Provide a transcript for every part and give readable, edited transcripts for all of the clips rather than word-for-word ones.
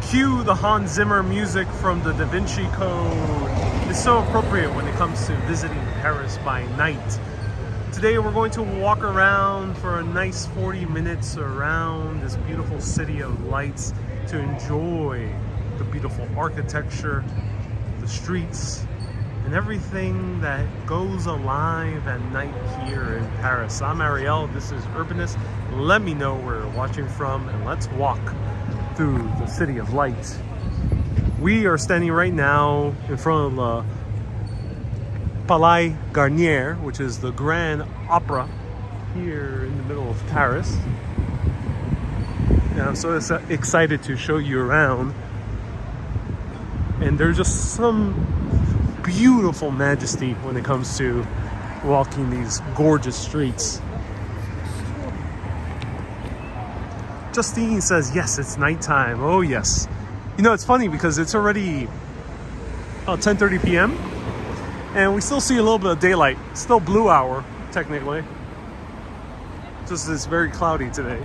Cue the Hans Zimmer music from the Da Vinci Code. It's so appropriate when it comes to visiting Paris by night. Today we're going to walk around for a nice 40 minutes around this beautiful city of lights to enjoy the beautiful architecture, the streets, and everything that goes alive at night here in Paris. I'm Ariel, this is Urbanist. Let me know where you're watching from and let's walk through the city of lights. We are standing right now in front of the Palais Garnier, which is the Grand Opera here in the middle of Paris. And I'm so excited to show you around. And there's just some beautiful majesty when it comes to walking these gorgeous streets. Justine says, yes, it's nighttime. Oh, yes. You know, it's funny because it's already 10:30 p.m. and we still see a little bit of daylight. It's still blue hour, technically. Just it's very cloudy today.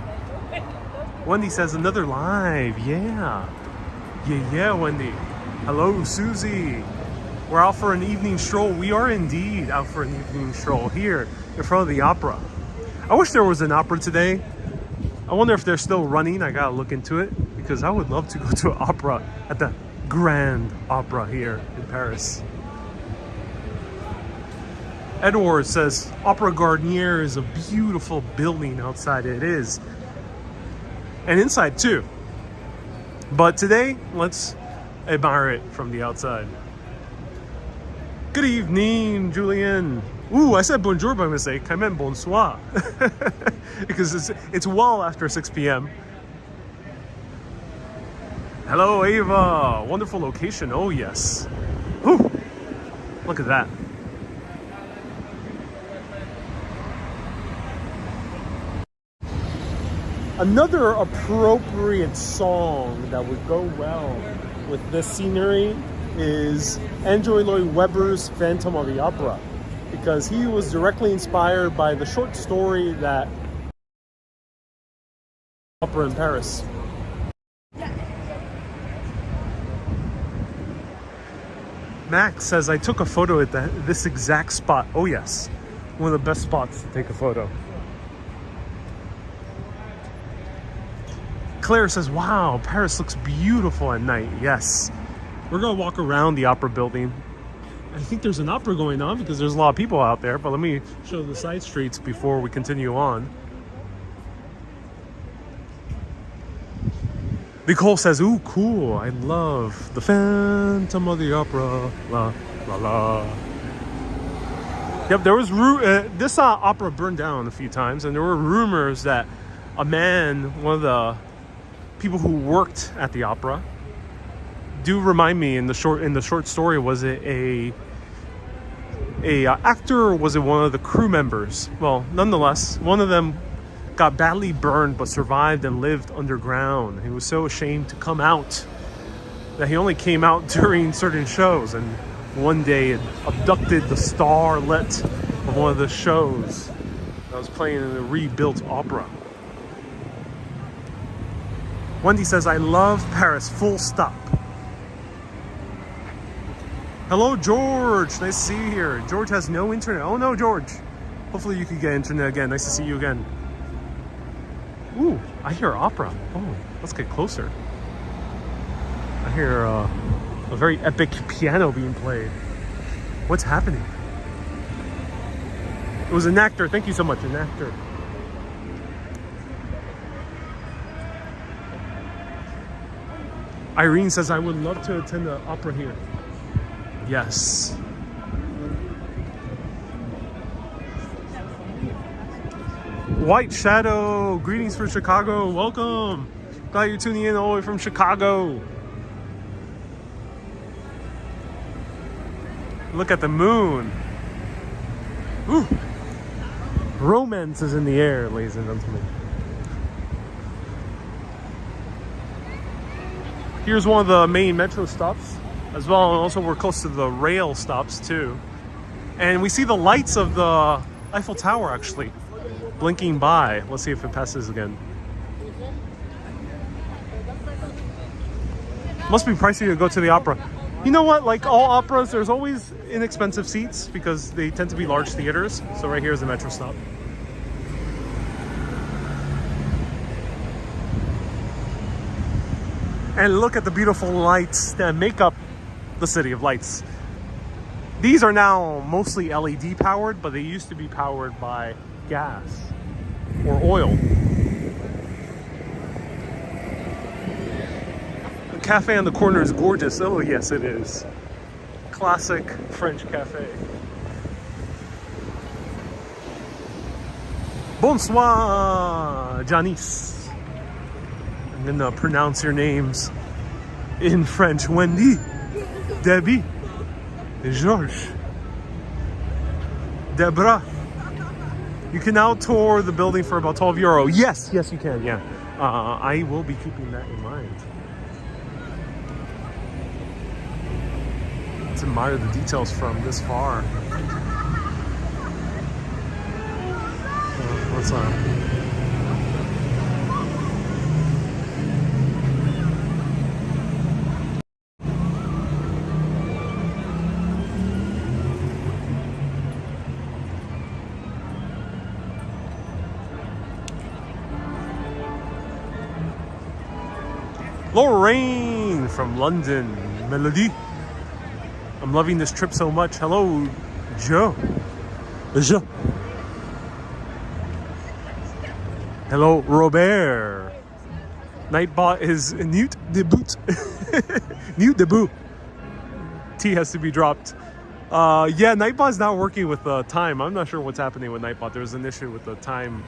Wendy says, another live. Yeah. Yeah, Wendy. Hello, Susie. We're out for an evening stroll. We are indeed out for an evening stroll here in front of the opera. I wish there was an opera today. I wonder if they're still running. I gotta look into it because I would love to go to an opera at the Grand Opera here in Paris. Edward says, Opera Garnier is a beautiful building outside. It is. And inside too. But today, let's admire it from the outside. Good evening, Julian. Ooh, I said bonjour by mistake. I meant bonsoir. Because it's well after 6 p.m. Hello, Ava. Wonderful location. Oh, yes. Whew. Look at that. Another appropriate song that would go well with this scenery is Andrew Lloyd Webber's Phantom of the Opera, because he was directly inspired by the short story that opera in Paris. Max says, I took a photo at this exact spot. Oh yes, one of the best spots to take a photo. Claire says, wow, Paris looks beautiful at night. Yes. We're gonna walk around the opera building. I think there's an opera going on because there's a lot of people out there, but let me show the side streets before we continue on. Nicole says, ooh, cool. I love the Phantom of the Opera. La, la, la. Yep, there was this opera burned down a few times, and there were rumors that a man, one of the people who worked at the opera, do remind me in the short story, was it a actor or was it one of the crew members? Well, nonetheless, one of them got badly burned but survived and lived underground. He was so ashamed to come out that he only came out during certain shows, and one day it abducted the starlet of one of the shows that was playing in the rebuilt opera. Wendy says, I love Paris, full stop. Hello, George. Nice to see you here. George has no internet. Oh no, George. Hopefully you can get internet again. Nice to see you again. Ooh, I hear opera. Oh, let's get closer. I hear a very epic piano being played. What's happening? It was an actor. Thank you so much, an actor. Irene says, I would love to attend the opera here. Yes. White Shadow, greetings from Chicago. Welcome. Glad you're tuning in all the way from Chicago. Look at the moon. Ooh. Romance is in the air, ladies and gentlemen. Here's one of the main metro stops as well, and also we're close to the rail stops too. And we see the lights of the Eiffel Tower actually blinking by. Let's see if it passes again. Must be pricey to go to the opera. You know what? Like all operas, there's always inexpensive seats because they tend to be large theaters. So right here is the metro stop. And look at the beautiful lights that make up the City of Lights. These are now mostly LED powered, but they used to be powered by gas or oil. The cafe on the corner is gorgeous. Oh yes, it is. Classic French cafe. Bonsoir, Janice. I'm gonna pronounce your names in French. Wendy, Debbie, Georges, Debra. You can now tour the building for about €12. Yes, you can, yeah. I will be keeping that in mind. Let's admire the details from this far. What's up? Lorraine from London. Melody. I'm loving this trip so much. Hello, Joe. Joe. Hello, Robert. Nightbot is Newt debut. Newt debut. T has to be dropped. Yeah, Nightbot is not working with the time. I'm not sure what's happening with Nightbot. There's an issue with the time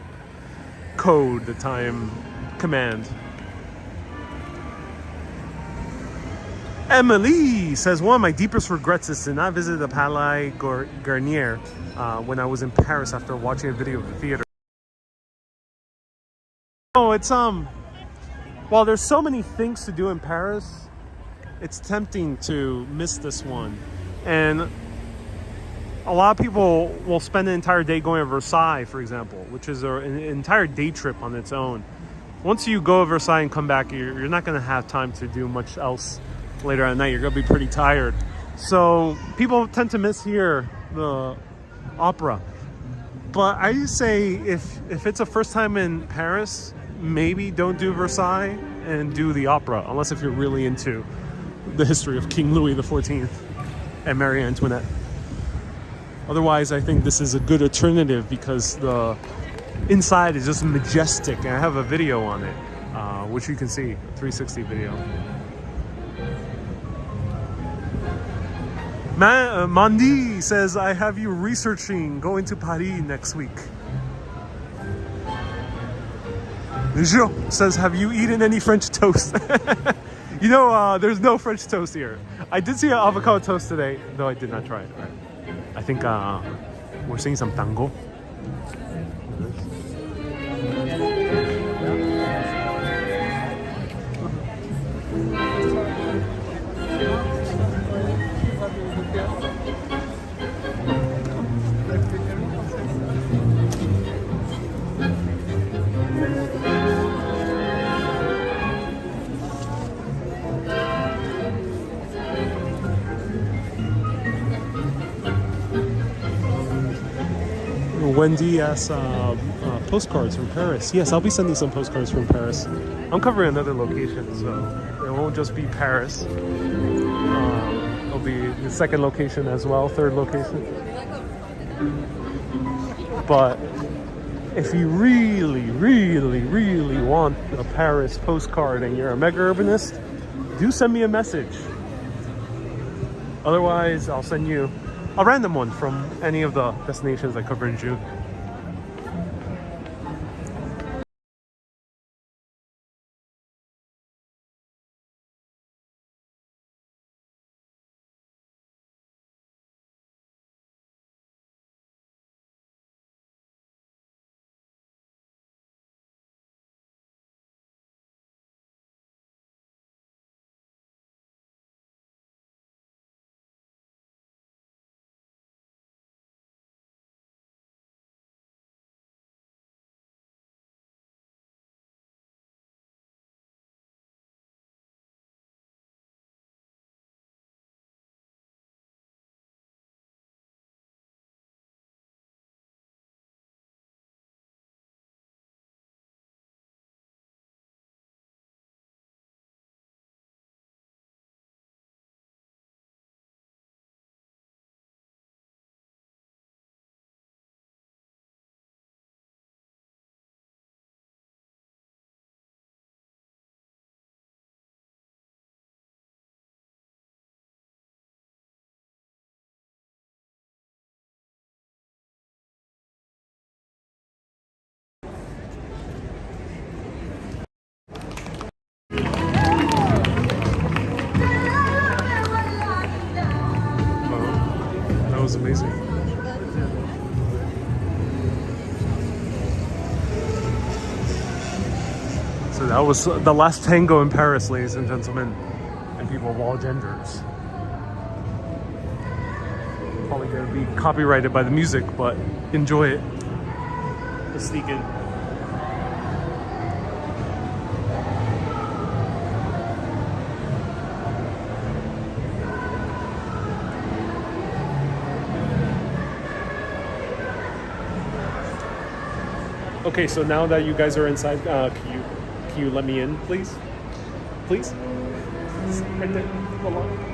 code, the time command. Emily says, one of my deepest regrets is to not visit the Palais Garnier when I was in Paris after watching a video of the theater. Oh, it's while there's so many things to do in Paris, it's tempting to miss this one. And a lot of people will spend an entire day going to Versailles, for example, which is an entire day trip on its own. Once you go to Versailles and come back, you're not going to have time to do much else later at night. You're gonna be pretty tired. So people tend to miss here the opera. But I say if it's a first time in Paris, maybe don't do Versailles and do the opera, unless if you're really into the history of King Louis XIV and Marie Antoinette. Otherwise, I think this is a good alternative because the inside is just majestic, and I have a video on it, which you can see, a 360 video. Mandi says, I have you researching going to Paris next week. Jo says, have you eaten any French toast? You know, there's no French toast here. I did see an avocado toast today, though I did not try it. Right. I think we're seeing some tango. Wendy asks postcards from Paris. Yes, I'll be sending some postcards from Paris. I'm covering another location, so it won't just be Paris. It'll be the second location as well, third location. But if you really, really, really want a Paris postcard and you're a mega urbanist, do send me a message. Otherwise, I'll send you a random one from any of the destinations I cover in June. So that was the last tango in Paris, ladies and gentlemen, and people of all genders. Probably gonna be copyrighted by the music, but enjoy it. Let's sneak in. Okay, so now that you guys are inside, can you let me in, please? Please? Right there. Hold on.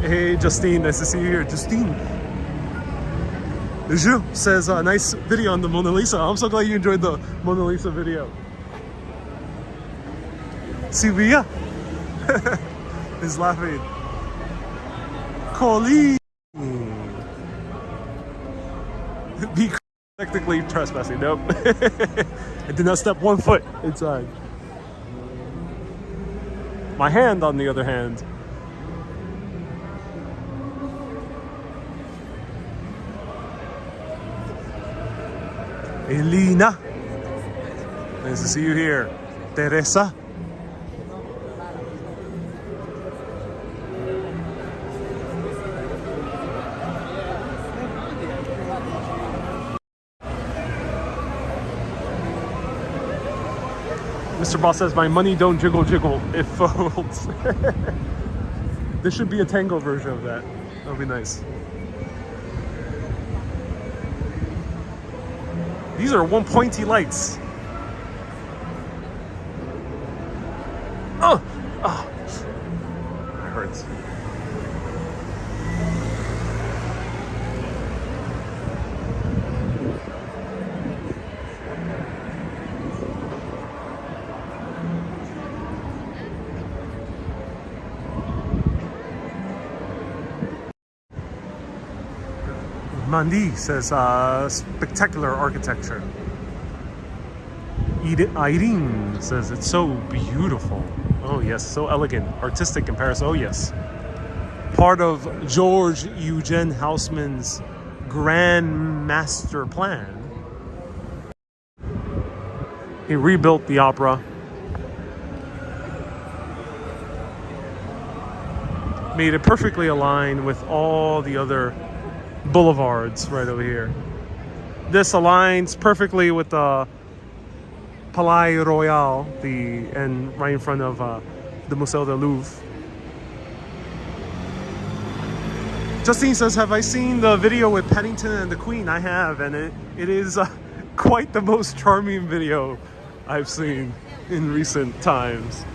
Hey Justine, nice to see you here. Justine. Je says, nice video on the Mona Lisa. I'm so glad you enjoyed the Mona Lisa video. Sylvia is laughing. Colleen. Be technically trespassing. Nope. I did not step 1 foot inside. My hand, on the other hand. Elena, nice to see you here. Teresa. Mr. Boss says, my money don't jiggle jiggle, it folds. There should be a tango version of that. That would be nice. These are one pointy lights. Oh, oh, that hurts. Mandi says, spectacular architecture. Irene says, it's so beautiful. Oh yes, so elegant, artistic in Paris. Oh yes. Part of George Eugene Haussmann's grand master plan. He rebuilt the opera. Made it perfectly aligned with all the other boulevards right over here. This aligns perfectly with the Palais Royal, and right in front of the Musée du Louvre. Justine says, have I seen the video with Paddington and the Queen? I have, and it is quite the most charming video I've seen in recent times.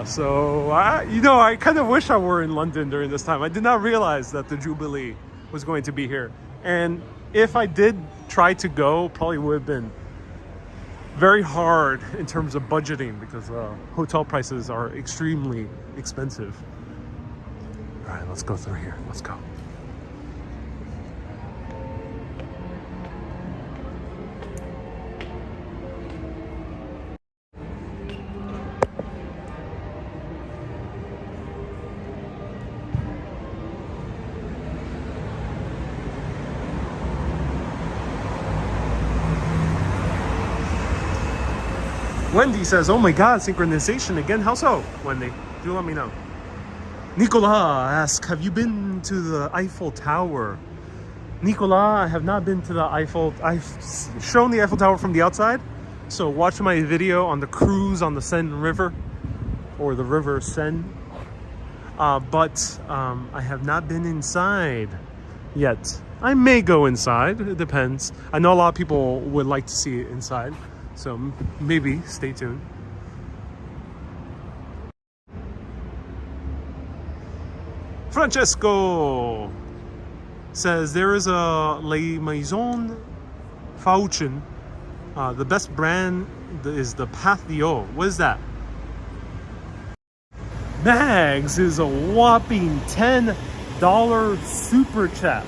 So I kind of wish I were in London during this time. I did not realize that the Jubilee was going to be here, and if I did try to go, probably would have been very hard in terms of budgeting, because hotel prices are extremely expensive. All right, let's go through here. Let's go. Wendy says, oh my god, synchronization again. How so, Wendy? Do let me know. Nicolas asks, have you been to the Eiffel Tower? Nicolas, I have not been to the Eiffel. I've shown the Eiffel Tower from the outside. So watch my video on the cruise on the Seine River, or the River Seine. But I have not been inside yet. I may go inside, it depends. I know a lot of people would like to see it inside. So maybe stay tuned. Francesco says there is a Les Maisons Fauchen. The best brand is the Path d'Eau. What is that? Mags is a whopping $10 super chat.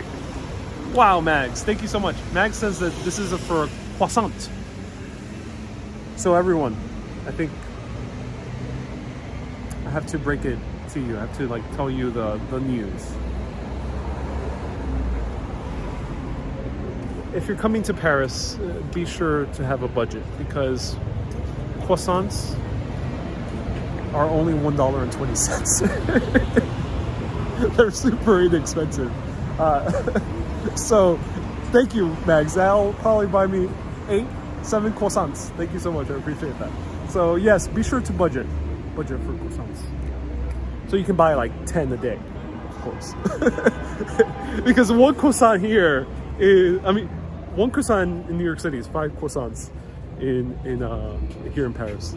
Wow, Mags, thank you so much. Mags says that this is for a croissant. So everyone, I think I have to break it to you. I have to like tell you the news. If you're coming to Paris, be sure to have a budget because croissants are only $1.20. They're super inexpensive. So thank you, Mags. That'll probably buy me 7 croissants. Thank you so much. I appreciate that. So yes, be sure to budget for croissants. So you can buy like 10 a day, of course. Because one croissant here is, one croissant in New York City is 5 croissants in here in Paris.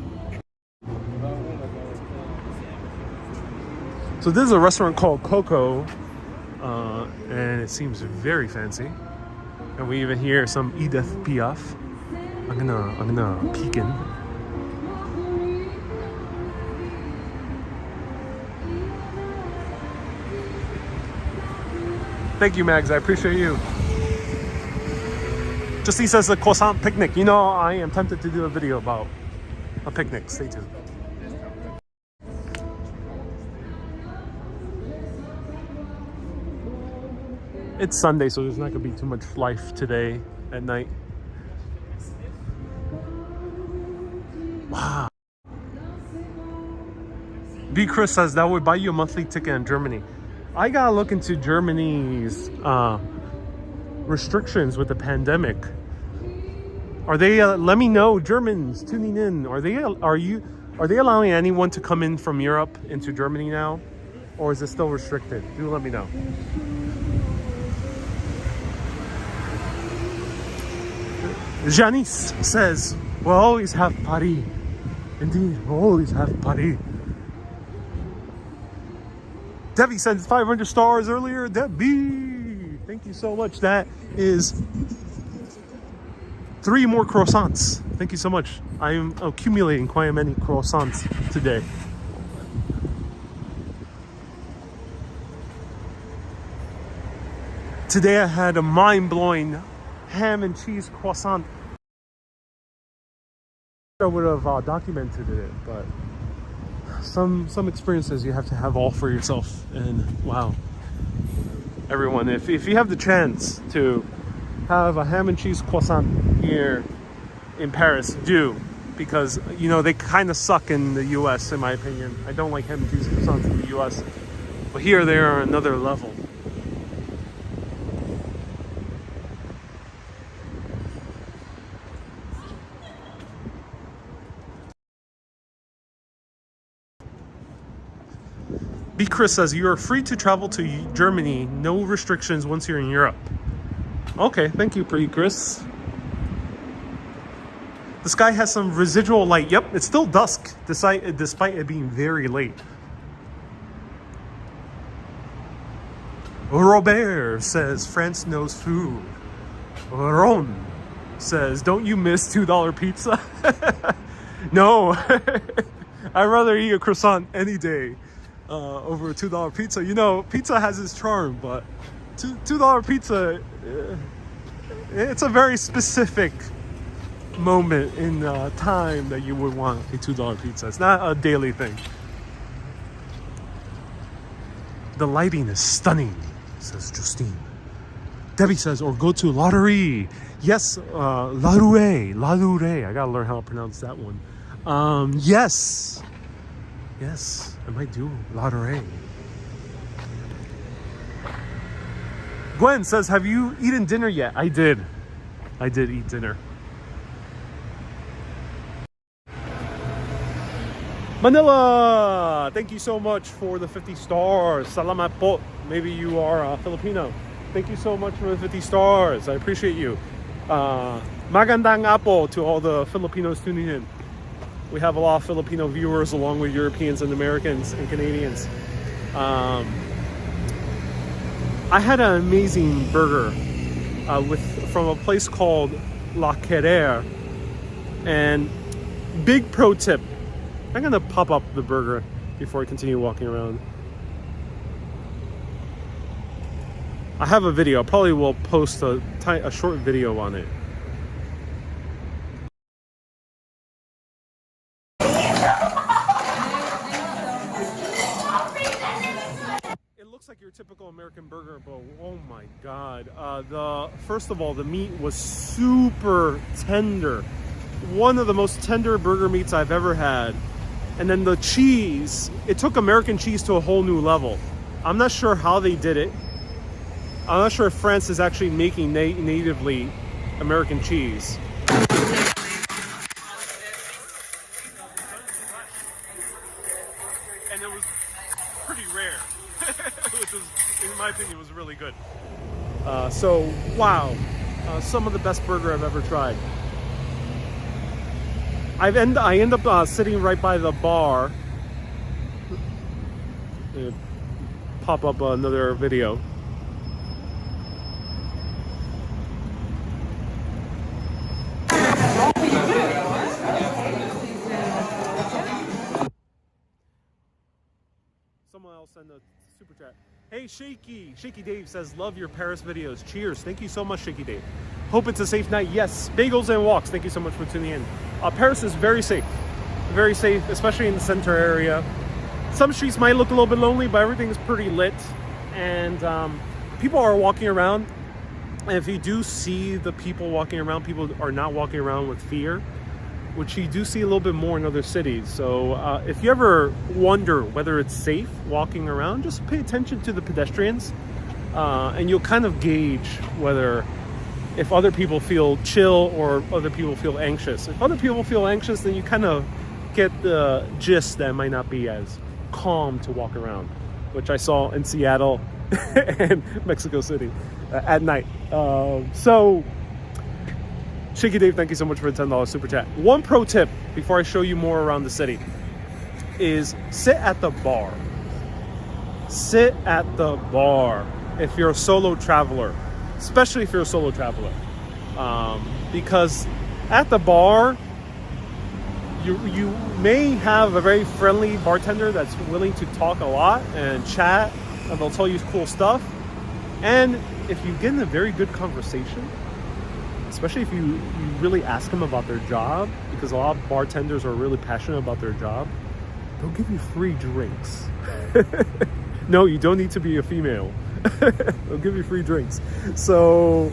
So this is a restaurant called Coco, and it seems very fancy. And we even hear some Edith Piaf. I'm gonna peek in. Thank you, Mags. I appreciate you. Justine says the croissant picnic. You know, I am tempted to do a video about a picnic. Stay tuned. It's Sunday, so there's not gonna be too much life today at night. Wow. B. Chris says that would buy you a monthly ticket in Germany. I gotta look into Germany's restrictions with the pandemic. Are they? Let me know, Germans tuning in. Are they allowing anyone to come in from Europe into Germany now, or is it still restricted? Do let me know. Janice says, we'll always have Paris. Indeed, we'll always have Paris. Debbie sent 500 stars earlier. Debbie, thank you so much. That is 3 more croissants. Thank you so much. I am accumulating quite many croissants today. Today I had a mind-blowing ham and cheese croissant. I would have documented it, but some experiences you have to have all for yourself. And wow, everyone, if you have the chance to have a ham and cheese croissant here in Paris, do, because you know they kind of suck in the US, in my opinion. I don't like ham and cheese croissants in the US, but here they are another level. B. Chris says, you are free to travel to Germany. No restrictions once you're in Europe. Okay, thank you, B. Chris. The sky has some residual light. Yep, it's still dusk, despite it being very late. Robert says, France knows food. Ron says, don't you miss $2 pizza? No, I'd rather eat a croissant any day. Over a $2 pizza. You know, pizza has its charm, but $2 pizza, it's a very specific moment in time that you would want a $2 pizza. It's not a daily thing. The lighting is stunning, says Justine. Debbie says, or go to Lottery. Yes, La Rue. I gotta learn how to pronounce that one. Yes, I might do Lottery. Gwen says, have you eaten dinner yet? I did eat dinner. Manila, thank you so much for the 50 stars. Salamat po. Maybe you are Filipino. Thank you so much for the 50 stars. I appreciate you. Magandang apo to all the Filipinos tuning in. We have a lot of Filipino viewers along with Europeans and Americans and Canadians. I had an amazing burger from a place called La Carrère. And big pro tip, I'm gonna pop up the burger before I continue walking around. I have a video. I probably will post a short video on it. It looks like your typical American burger, but oh my god. First of all, the meat was super tender. One of the most tender burger meats I've ever had. And then the cheese, it took American cheese to a whole new level. I'm not sure how they did it. I'm not sure if France is actually making natively American cheese. And it was pretty rare, which was, in my opinion, was really good. So, wow, some of the best burger I've ever tried. I end up sitting right by the bar. Pop up another video. Someone else send a super chat. Hey, Shaky Dave says, love your Paris videos. Cheers. Thank you so much, Shaky Dave. Hope it's a safe night. Yes, bagels and walks. Thank you so much for tuning in. Paris is very safe, especially in the center area. Some streets might look a little bit lonely, but everything is pretty lit, and people are walking around. And if you do see the people walking around, people are not walking around with fear, which you do see a little bit more in other cities. So if you ever wonder whether it's safe walking around, just pay attention to the pedestrians, and you'll kind of gauge whether if other people feel chill or other people feel anxious. If other people feel anxious, then you kind of get the gist that it might not be as calm to walk around, which I saw in Seattle and Mexico City at night. So, Shaky Dave, thank you so much for the $10 super chat. One pro tip before I show you more around the city is sit at the bar. Sit at the bar if you're a solo traveler. Especially if you're a solo traveler, because at the bar, you may have a very friendly bartender that's willing to talk a lot and chat, and they'll tell you cool stuff. And if you get in a very good conversation, especially if you really ask them about their job, because a lot of bartenders are really passionate about their job, they'll give you free drinks. No, you don't need to be a female. They'll give you free drinks. So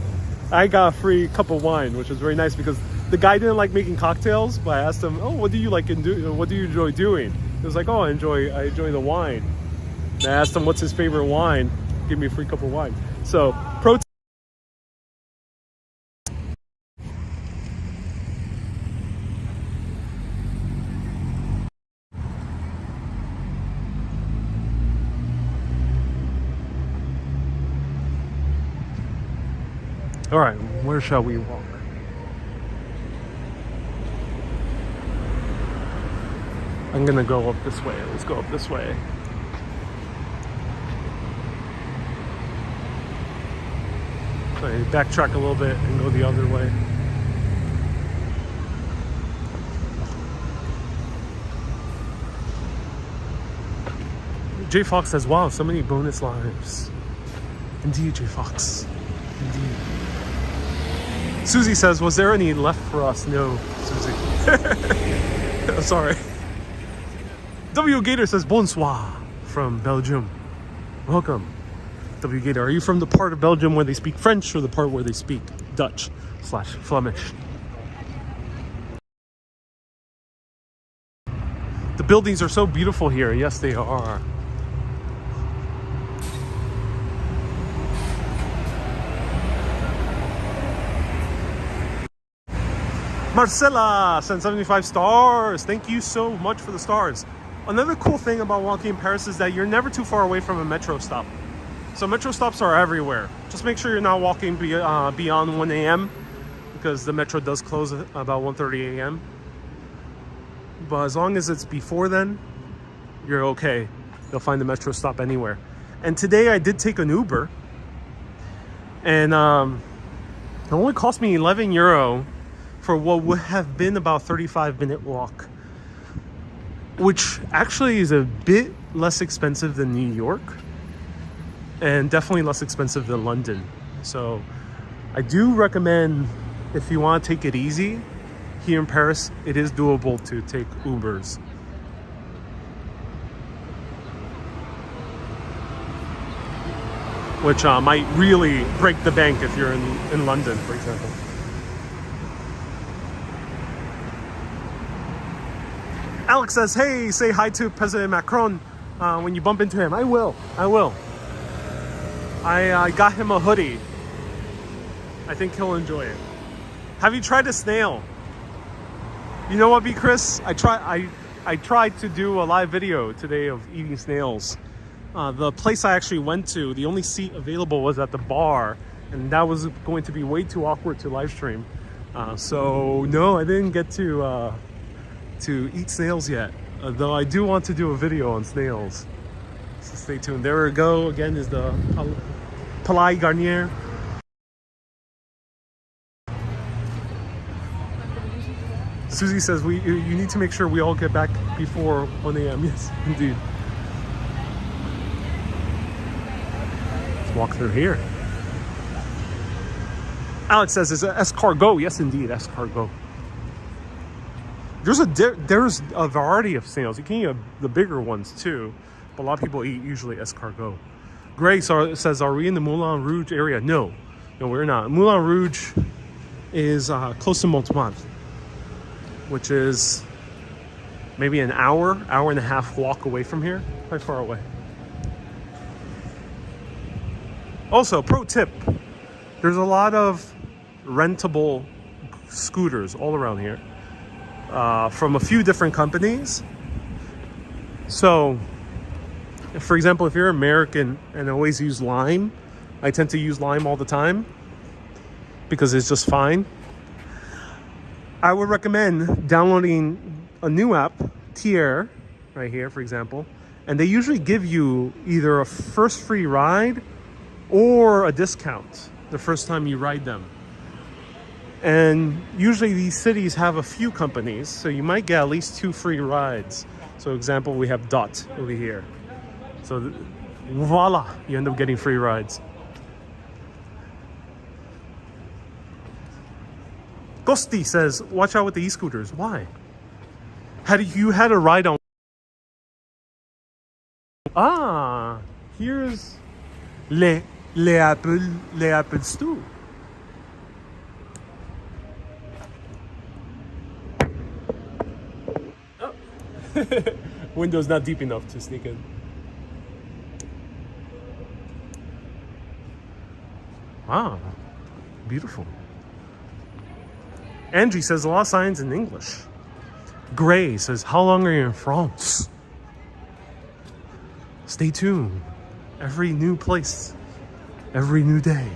I got a free cup of wine, which was very nice because the guy didn't like making cocktails, but I asked him, oh, what do you like and do? What do you enjoy doing? He was like, oh, I enjoy the wine. And I asked him what's his favorite wine. Give me a free cup of wine. So pro. All right, where shall we walk? I'm gonna go up this way. Let's go up this way. So I backtrack a little bit and go the other way. J Fox says, wow, so many bonus lives. Indeed, J Fox. Indeed. Susie says, was there any left for us? No, Susie. Sorry. W Gator says, bonsoir from Belgium. Welcome. W Gator, are you from the part of Belgium where they speak French or the part where they speak Dutch/Flemish? The buildings are so beautiful here. Yes, they are. Marcella sent 75 stars. Thank you so much for the stars. Another cool thing about walking in Paris is that you're never too far away from a metro stop. So metro stops are everywhere. Just make sure you're not walking beyond 1 a.m. because the metro does close at about 1:30 a.m. But as long as it's before then, you're okay. You'll find the metro stop anywhere. And today I did take an Uber, and it only cost me 11 euro for what would have been about 35-minute walk. which actually is a bit less expensive than New York and definitely less expensive than London. So I do recommend, if you want to take it easy here in Paris, it is doable to take Ubers. Which might really break the bank if you're in London, for example. Alex says, hey, say hi to President Macron when you bump into him. I will. I got him a hoodie. I think he'll enjoy it. Have you tried a snail? You know what, B. Chris? I tried to do a live video today of eating snails. The place I actually went to, the only seat available was at the bar, and that was going to be way too awkward to live stream. So no, I didn't get to eat snails yet. Though I do want to do a video on snails. So stay tuned. There we go. Again is the Palais Garnier. Susie says you need to make sure we all get back before 1 a.m. Yes, indeed. Let's walk through here. Alex says it's an escargot. Yes, indeed, escargot. There's a variety of snails. You can eat the bigger ones too, but a lot of people eat usually escargot. Gray says, are we in the Moulin Rouge area? No, we're not. Moulin Rouge is close to Montmartre, which is maybe an hour and a half walk away from here. Quite far away. Also, pro tip, there's a lot of rentable scooters all around here from a few different companies. So, for example, if you're American and always use Lime, I tend to use Lime all the time because it's just fine. I would recommend downloading a new app, Tier, right here, for example, and they usually give you either a first free ride or a discount the first time you ride them. And usually these cities have a few companies, so you might get at least 2 free rides. So example, we have Dot over here. So voila, you end up getting free rides. Ghosty says, watch out with the e-scooters. Why? Had you had a ride on? Ah, here's les Apple Store. Oh. Window's not deep enough to sneak in. Wow, beautiful. Angie says a lot of signs in English. Gray says, how long are you in France? Stay tuned. Every new place, every new day.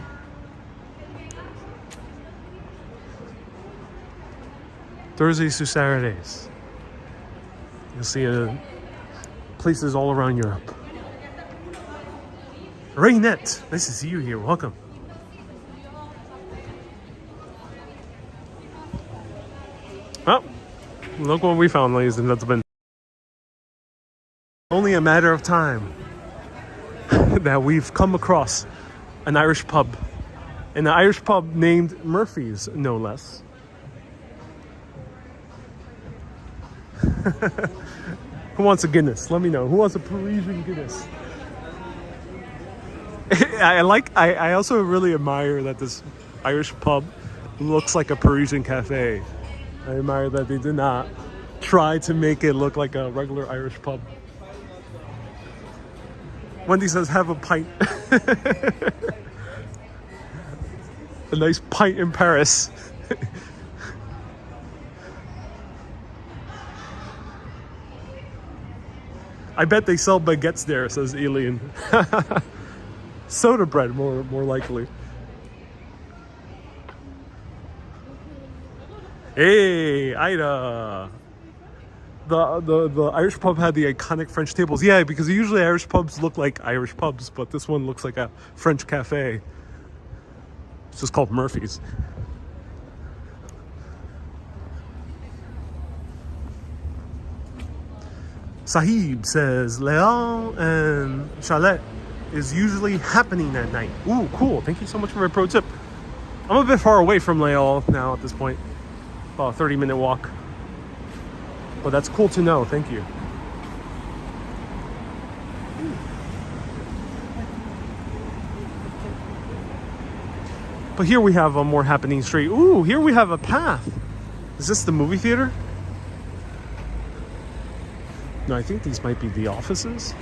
Thursdays to Saturdays. You'll see places all around Europe. Raynette, nice to see you here. Welcome. Well, look what we found, ladies and gentlemen. Only a matter of time that we've come across an Irish pub. An Irish pub named Murphy's, no less. Who wants a Guinness? Let me know. Who wants a Parisian Guinness? I also really admire that this Irish pub looks like a Parisian cafe. I admire that they did not try to make it look like a regular Irish pub. Wendy says, have a pint. A nice pint in Paris. I bet they sell baguettes there, says Alien. Soda bread, more likely. Hey, Ida. The Irish pub had the iconic French tables. Yeah, because usually Irish pubs look like Irish pubs, but this one looks like a French cafe. It's just called Murphy's. Sahib says Leal and Chalet is usually happening at night. Ooh, cool. Thank you so much for my pro tip. I'm a bit far away from Leal now at this point. About a 30-minute walk. But that's cool to know. Thank you. But here we have a more happening street. Ooh, here we have a path. Is this the movie theater? No, I think these might be the offices.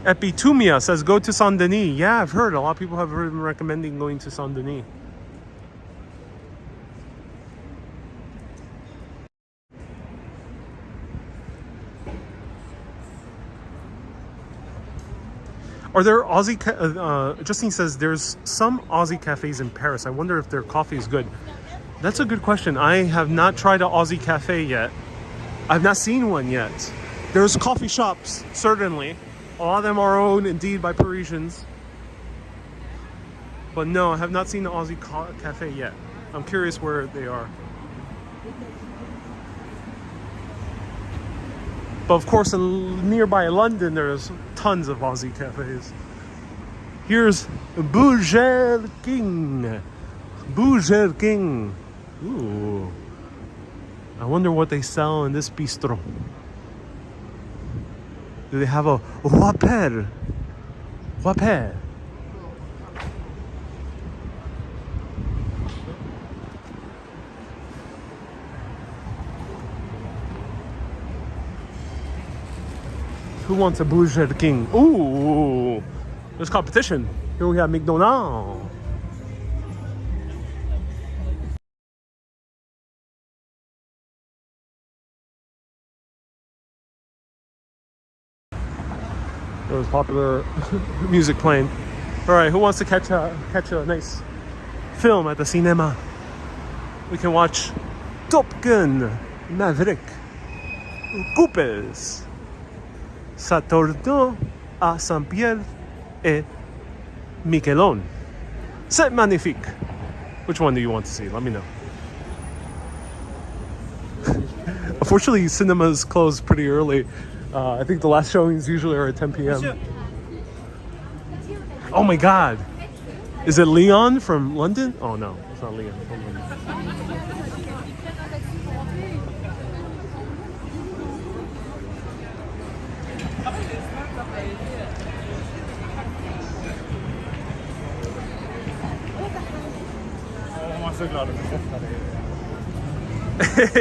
Epitumia says go to Saint Denis. Yeah, I've heard. A lot of people have been recommending going to Saint Denis. Are there Aussie... Justine says there's some Aussie cafes in Paris. I wonder if their coffee is good. That's a good question. I have not tried an Aussie cafe yet. I've not seen one yet. There's coffee shops, certainly. A lot of them are owned, indeed, by Parisians. But no, I have not seen an Aussie cafe yet. I'm curious where they are. But of course, in nearby London, there's tons of Aussie cafes. Here's Burger King. Burger King. Ooh. I wonder what they sell in this bistro. Do they have a Whopper? Whopper. Who wants a Burger King? Ooh, there's competition. Here we have McDonald's. There was popular music playing. All right, who wants to catch a nice film at the cinema? We can watch Top Gun Maverick. Coupes. Saturno à Saint-Pierre et Miquelon. C'est magnifique. Which one do you want to see? Let me know. Unfortunately, cinemas close pretty early. I think the last showings usually are at 10 p.m. Oh my God. Is it Leon from London? Oh no, it's not Leon from London.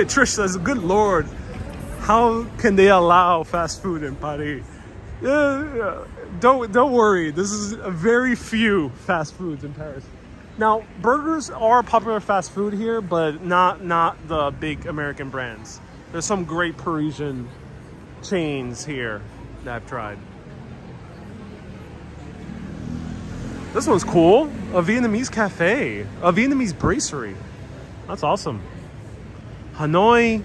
Trish says, good Lord, how can they allow fast food in Paris? Don't worry, this is a very few fast foods in Paris. Now, burgers are popular fast food here, but not the big American brands. There's some great Parisian chains here that I've tried. This one's cool. A Vietnamese cafe. A Vietnamese brasserie. That's awesome. Hanoi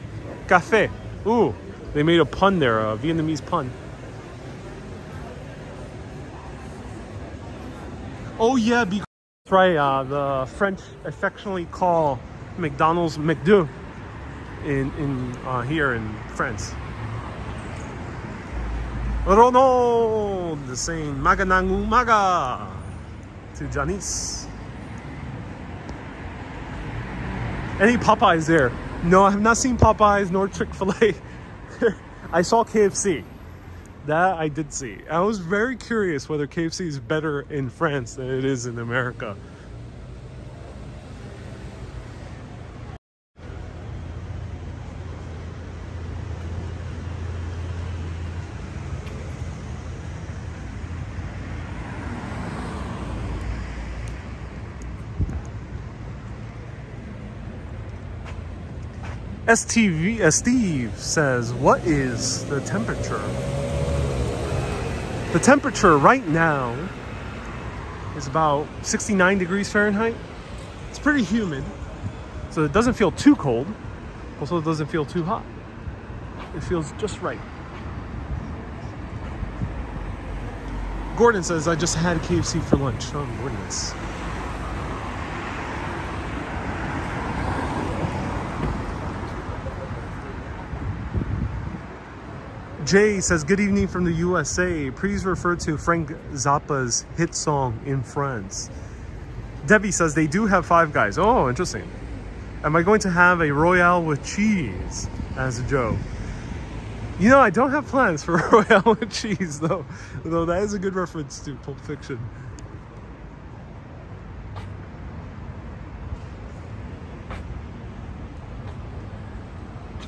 Cafe. Ooh, they made a pun there, a Vietnamese pun. Oh yeah, that's right. The French affectionately call McDonald's McDo in here in France. Ronald saying Maganang Umaga to Janice. Any Popeyes there? No, I have not seen Popeyes nor Chick-fil-A. I saw KFC. That I did see. I was very curious whether KFC is better in France than it is in America. Steve says, what is the temperature? The temperature right now is about 69 degrees Fahrenheit. It's pretty humid, so it doesn't feel too cold. Also, it doesn't feel too hot. It feels just right. Gordon says, I just had KFC for lunch. Oh, goodness. Jay says, good evening from the USA. Please refer to Frank Zappa's hit song In France. Debbie says they do have Five Guys. Oh, interesting. Am I going to have a Royale with cheese? As Joe. You know, I don't have plans for Royale with cheese, though. Though that is a good reference to Pulp Fiction.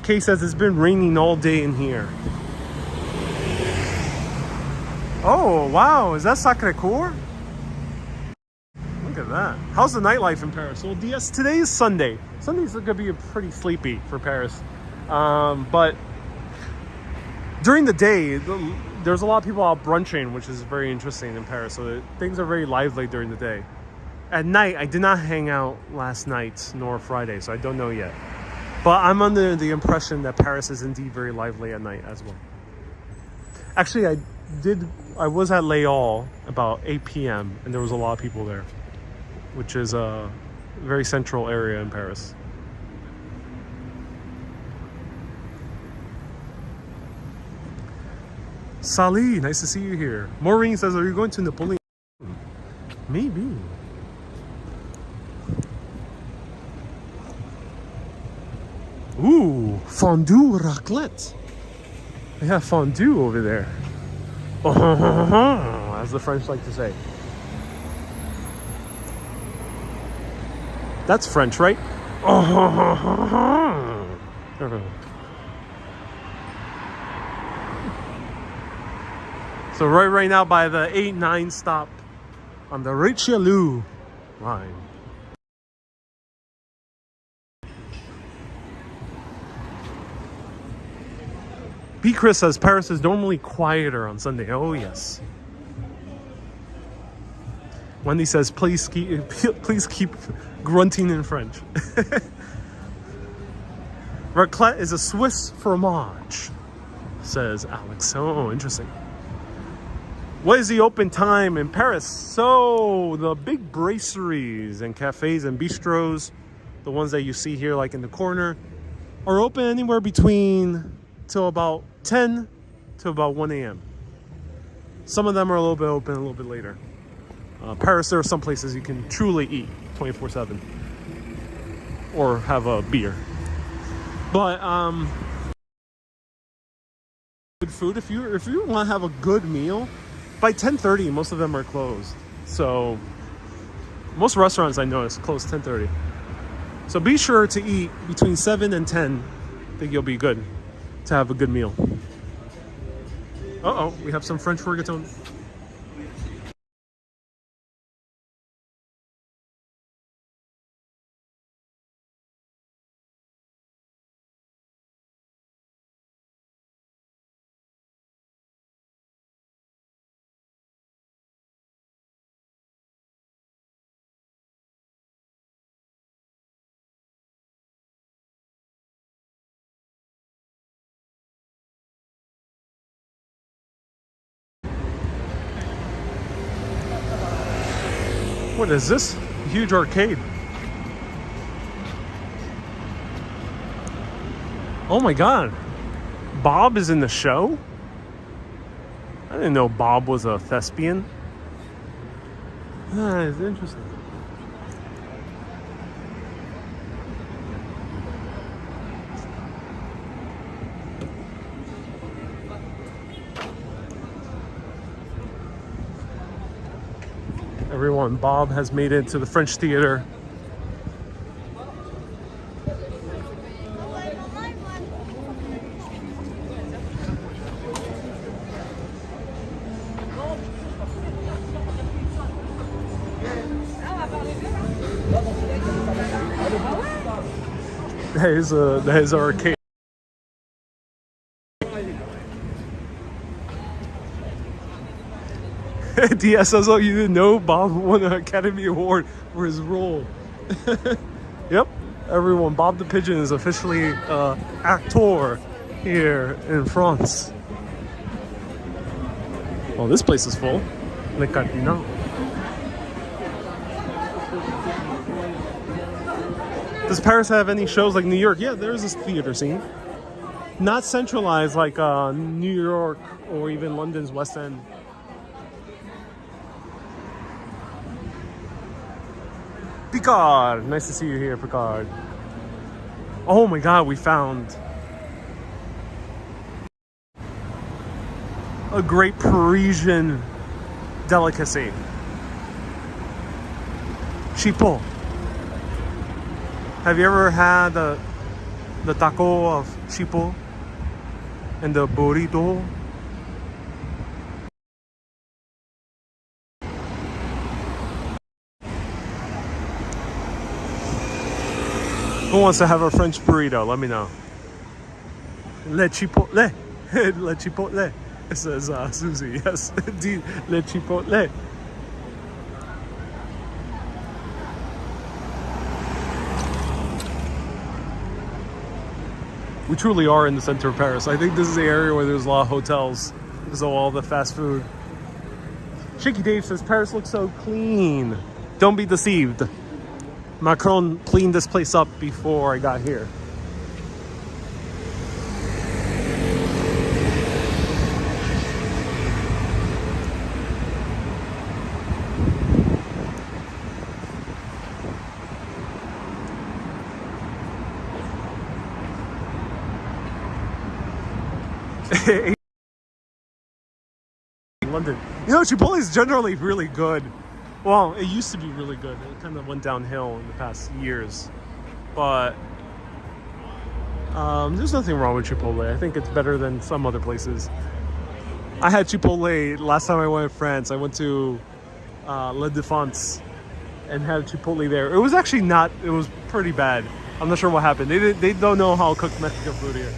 Kay says it's been raining all day in here. Oh, wow. Is that Sacré-Cœur? Look at that. How's the nightlife in Paris? Well, yes, today is Sunday. Sunday's going to be pretty sleepy for Paris. But during the day, there's a lot of people out brunching, which is very interesting in Paris. So things are very lively during the day. At night, I did not hang out last night nor Friday, so I don't know yet. But I'm under the impression that Paris is indeed very lively at night as well. Actually, I was at Les Halles about 8 p.m. and there was a lot of people there, which is a very central area in Paris. Sally, nice to see you here. Maureen says, are you going to Napoleon? Maybe. Ooh, fondue raclette. They have fondue over there. Oh, as the French like to say. That's French, right? So right now by the 8-9 stop on the Richelieu line. B. Chris says Paris is normally quieter on Sunday. Oh, yes. Wendy says, please keep grunting in French. Raclette is a Swiss fromage, says Alex. Oh, interesting. What is the open time in Paris? So, the big brasseries and cafes and bistros, the ones that you see here like in the corner, are open anywhere between till about 10 to about 1 a.m. Some of them are a little bit open a little bit later. Paris, there are some places you can truly eat 24/7 or have a beer. But good food. If you want to have a good meal, by 10:30 most of them are closed. So most restaurants I notice close 10:30. So be sure to eat between 7 and 10. I think you'll be good to have a good meal. Uh-oh, we have some French rigatoni. What is this? A huge arcade. Oh my god. Bob is in the show? I didn't know Bob was a thespian. Ah, it's interesting. Everyone, Bob has made it to the French Theater. That is our arcade. DS says, oh, you didn't know Bob won an Academy Award for his role. Yep, everyone, Bob the Pigeon is officially actor here in France. Oh, this place is full. Le Cardinal. Does Paris have any shows like New York? Yeah, there's this theater scene. Not centralized like New York or even London's West End. Picard, nice to see you here, Picard. Oh my God, we found a great Parisian delicacy. Chipo. Have you ever had the taco of chipo and the burrito? Who wants to have a French burrito? Let me know. Le chipotle. Le chipotle. It says Susie. Yes, indeed. Le chipotle. We truly are in the center of Paris. I think this is the area where there's a lot of hotels because of all the fast food. Shaky Dave says Paris looks so clean. Don't be deceived. Macron cleaned this place up before I got here. London. You know, Chipotle is generally really good. Well, it used to be really good. It kind of went downhill in the past years. But there's nothing wrong with Chipotle. I think it's better than some other places. I had Chipotle last time I went to France. I went to La Défense and had Chipotle there. It was actually not, it was pretty bad. I'm not sure what happened. They don't know how to cook Mexican food here.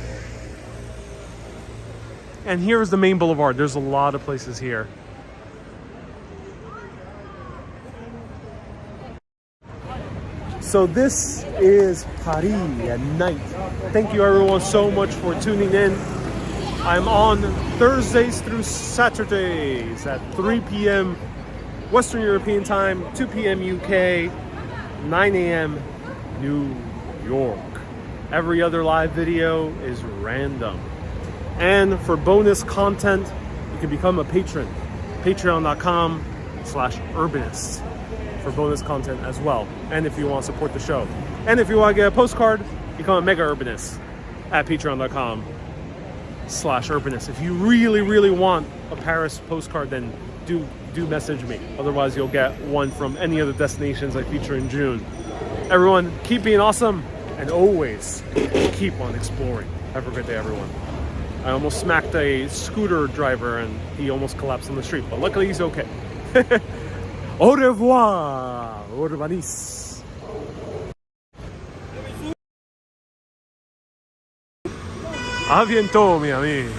And here's the main boulevard. There's a lot of places here. So this is Paris at night. Thank you everyone so much for tuning in. I'm on Thursdays through Saturdays at 3 p.m. Western European time, 2 p.m. UK, 9 a.m. New York. Every other live video is random. And for bonus content, you can become a patron. Patreon.com/urbanist for bonus content as well. And if you want to support the show. And if you want to get a postcard, become a mega urbanist at patreon.com/urbanist. If you really, really want a Paris postcard, then do message me. Otherwise, you'll get one from any of the destinations I feature in June. Everyone, keep being awesome and always keep on exploring. Have a good day, everyone. I almost smacked a scooter driver and he almost collapsed on the street, but luckily he's okay. Au revoir, urbanis. A bientôt, mi amigo.